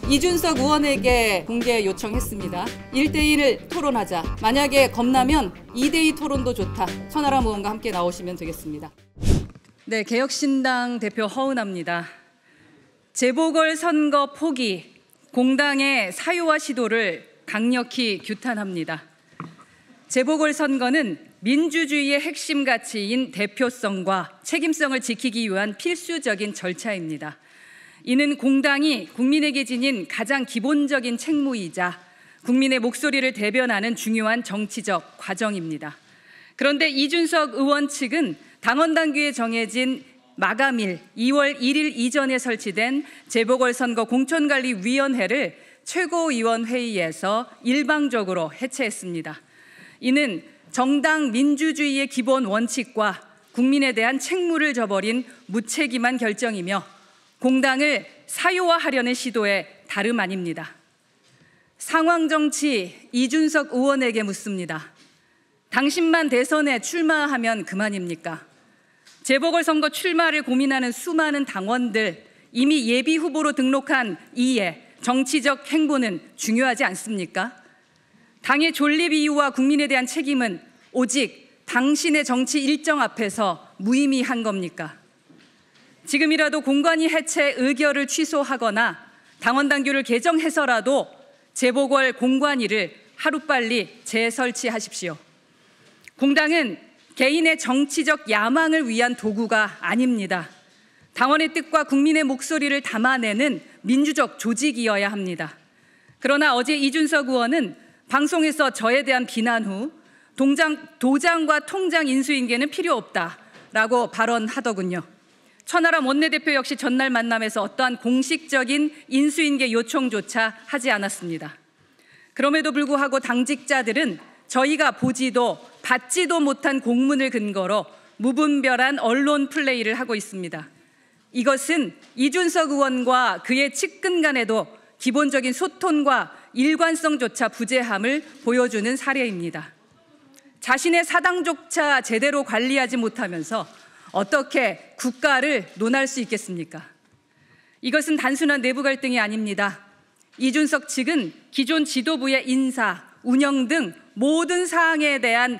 이준석 의원에게 공개 요청했습니다. 1대1을 토론하자. 만약에 겁나면 2대2 토론도 좋다. 천하람 의원과 함께 나오시면 되겠습니다. 네, 개혁신당 대표 허은하입니다. 재보궐선거 포기, 공당의 사유화 시도를 강력히 규탄합니다. 재보궐선거는 민주주의의 핵심 가치인 대표성과 책임성을 지키기 위한 필수적인 절차입니다. 이는 공당이 국민에게 지닌 가장 기본적인 책무이자 국민의 목소리를 대변하는 중요한 정치적 과정입니다. 그런데 이준석 의원 측은 당원 당규에 정해진 마감일 2월 1일 이전에 설치된 재보궐선거 공천관리위원회를 최고위원회의에서 일방적으로 해체했습니다. 이는 정당 민주주의의 기본 원칙과 국민에 대한 책무를 저버린 무책임한 결정이며 공당을 사유화하려는 시도의 다름 아닙니다. 상황정치 이준석 의원에게 묻습니다. 당신만 대선에 출마하면 그만입니까? 재보궐선거 출마를 고민하는 수많은 당원들, 이미 예비 후보로 등록한 이의 정치적 행보는 중요하지 않습니까? 당의 존립 이유와 국민에 대한 책임은 오직 당신의 정치 일정 앞에서 무의미한 겁니까? 지금이라도 공관위 해체 의결을 취소하거나 당원 당규를 개정해서라도 재보궐 공관위를 하루빨리 재설치하십시오. 공당은 개인의 정치적 야망을 위한 도구가 아닙니다. 당원의 뜻과 국민의 목소리를 담아내는 민주적 조직이어야 합니다. 그러나 어제 이준석 의원은 방송에서 저에 대한 비난 후 도장과 통장 인수인계는 필요 없다라고 발언하더군요. 천하람 원내대표 역시 전날 만남에서 어떠한 공식적인 인수인계 요청조차 하지 않았습니다. 그럼에도 불구하고 당직자들은 저희가 보지도 받지도 못한 공문을 근거로 무분별한 언론 플레이를 하고 있습니다. 이것은 이준석 의원과 그의 측근 간에도 기본적인 소통과 일관성조차 부재함을 보여주는 사례입니다. 자신의 사당조차 제대로 관리하지 못하면서 어떻게 국가를 논할 수 있겠습니까? 이것은 단순한 내부 갈등이 아닙니다. 이준석 측은 기존 지도부의 인사, 운영 등 모든 사항에 대한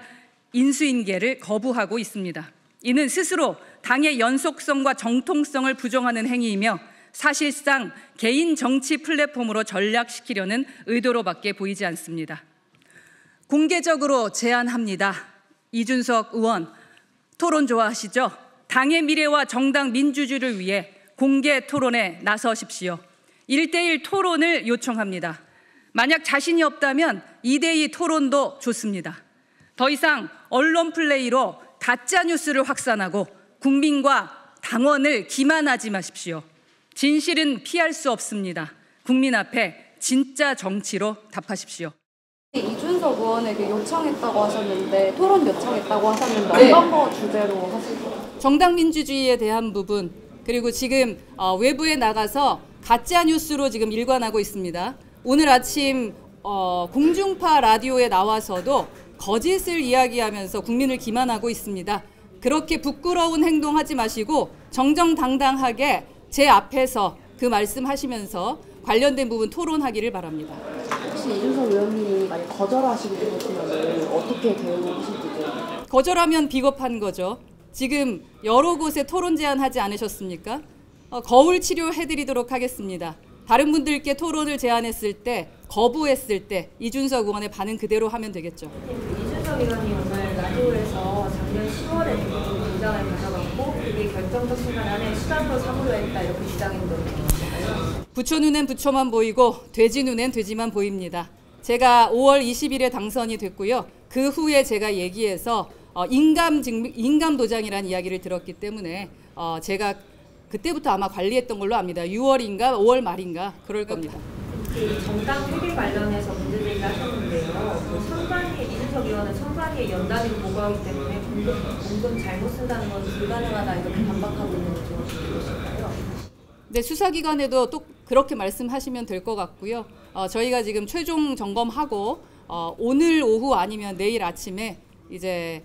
인수인계를 거부하고 있습니다. 이는 스스로 당의 연속성과 정통성을 부정하는 행위이며 사실상 개인 정치 플랫폼으로 전락시키려는 의도로밖에 보이지 않습니다. 공개적으로 제안합니다. 이준석 의원, 토론 좋아하시죠? 당의 미래와 정당 민주주의를 위해 공개 토론에 나서십시오. 1대1 토론을 요청합니다. 만약 자신이 없다면 2대2 토론도 좋습니다. 더 이상 언론 플레이로 가짜 뉴스를 확산하고 국민과 당원을 기만하지 마십시오. 진실은 피할 수 없습니다. 국민 앞에 진짜 정치로 답하십시오. 이준석 의원에게 요청했다고 하셨는데 토론 요청했다고 하셨는데 어떤 거 주제로 하실 거예요? 정당 민주주의에 대한 부분, 그리고 지금 외부에 나가서 가짜 뉴스로 지금 일관하고 있습니다. 오늘 아침 공중파 라디오에 나와서도 거짓을 이야기하면서 국민을 기만하고 있습니다. 그렇게 부끄러운 행동하지 마시고 정정당당하게 제 앞에서 그 말씀하시면서 관련된 부분 토론하기를 바랍니다. 혹시 이준석 의원님이 만약 거절하시게 되시면 어떻게 대응하실지요? 거절하면 비겁한 거죠. 지금 여러 곳에 토론 제안하지 않으셨습니까? 거울 치료해드리도록 하겠습니다. 다른 분들께 토론을 제안했을 때, 거부했을 때 이준석 의원의 반응 그대로 하면 되겠죠. 이준석 의원이 오늘 라디오에서 작년 10월에 도장을 가져갔고 그게 결정적 순간 안에 수단으로 삼으려 했다 이렇게 주장했는데 부처 눈엔 부처만 보이고 돼지 눈엔 돼지만 보입니다. 제가 5월 20일에 당선이 됐고요. 그 후에 제가 얘기해서 인감 도장이라는 이야기를 들었기 때문에 제가 그때부터 아마 관리했던 걸로 압니다. 6월인가 5월 말인가 그럴 겁니다. 정당 회계 관련해서 문제제기를 하셨는데요. 이준석 의원은 선관위에 연단위로 보고하기 때문에 공금 잘못 쓴다는 건 불가능하다 이렇게 반박하고 있는 건 어떻게 보실까요? 네, 수사기관에도 또 그렇게 말씀하시면 될 것 같고요. 저희가 지금 최종 점검하고 오늘 오후 아니면 내일 아침에 이제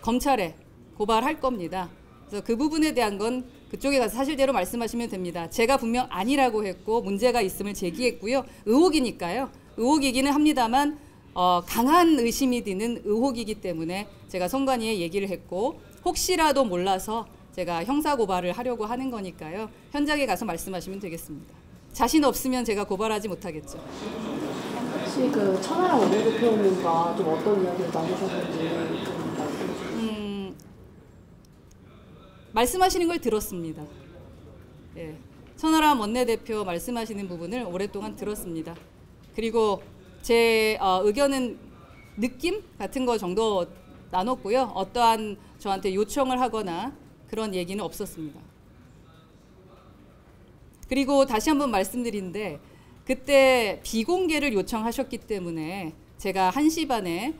검찰에 고발할 겁니다. 그래서 그 부분에 대한 건 그쪽에 가서 사실대로 말씀하시면 됩니다. 제가 분명 아니라고 했고 문제가 있음을 제기했고요. 의혹이니까요. 의혹이기는 합니다만 강한 의심이 드는 의혹이기 때문에 제가 선관위에 얘기를 했고 혹시라도 몰라서 제가 형사고발을 하려고 하는 거니까요. 현장에 가서 말씀하시면 되겠습니다. 자신 없으면 제가 고발하지 못하겠죠. 혹시 그 천하람 원내대표님과 좀 어떤 이야기를 나누셨는지 좀 말씀해 주세요. 말씀하시는 걸 들었습니다. 예. 천하람 원내대표 말씀하시는 부분을 오랫동안 들었습니다. 그리고 제 의견은 느낌 같은 거 정도 나눴고요. 어떠한 저한테 요청을 하거나 그런 얘기는 없었습니다. 그리고 다시 한번 말씀드리는데 그때 비공개를 요청하셨기 때문에 제가 1시 반에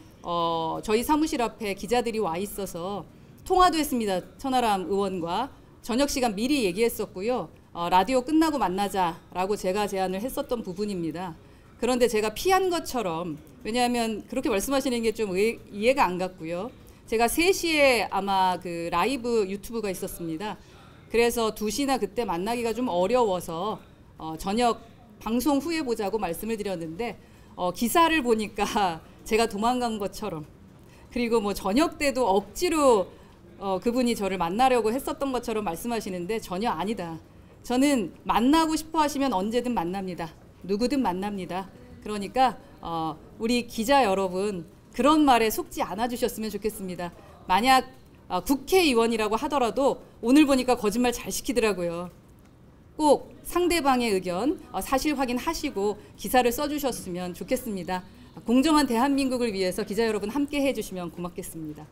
저희 사무실 앞에 기자들이 와 있어서 통화도 했습니다. 천하람 의원과 저녁 시간 미리 얘기했었고요. 라디오 끝나고 만나자라고 제가 제안을 했었던 부분입니다. 그런데 제가 피한 것처럼 왜냐하면 그렇게 말씀하시는 게 좀 이해가 안 갔고요. 제가 3시에 아마 그 라이브 유튜브가 있었습니다. 그래서 2시나 그때 만나기가 좀 어려워서 저녁 방송 후에 보자고 말씀을 드렸는데 기사를 보니까 제가 도망간 것처럼 그리고 뭐 저녁 때도 억지로 그분이 저를 만나려고 했었던 것처럼 말씀하시는데 전혀 아니다. 저는 만나고 싶어 하시면 언제든 만납니다. 누구든 만납니다. 그러니까 우리 기자 여러분 그런 말에 속지 않아 주셨으면 좋겠습니다. 만약 국회의원이라고 하더라도 오늘 보니까 거짓말 잘 시키더라고요. 꼭 상대방의 의견 사실 확인하시고 기사를 써주셨으면 좋겠습니다. 공정한 대한민국을 위해서 기자 여러분 함께 해주시면 고맙겠습니다.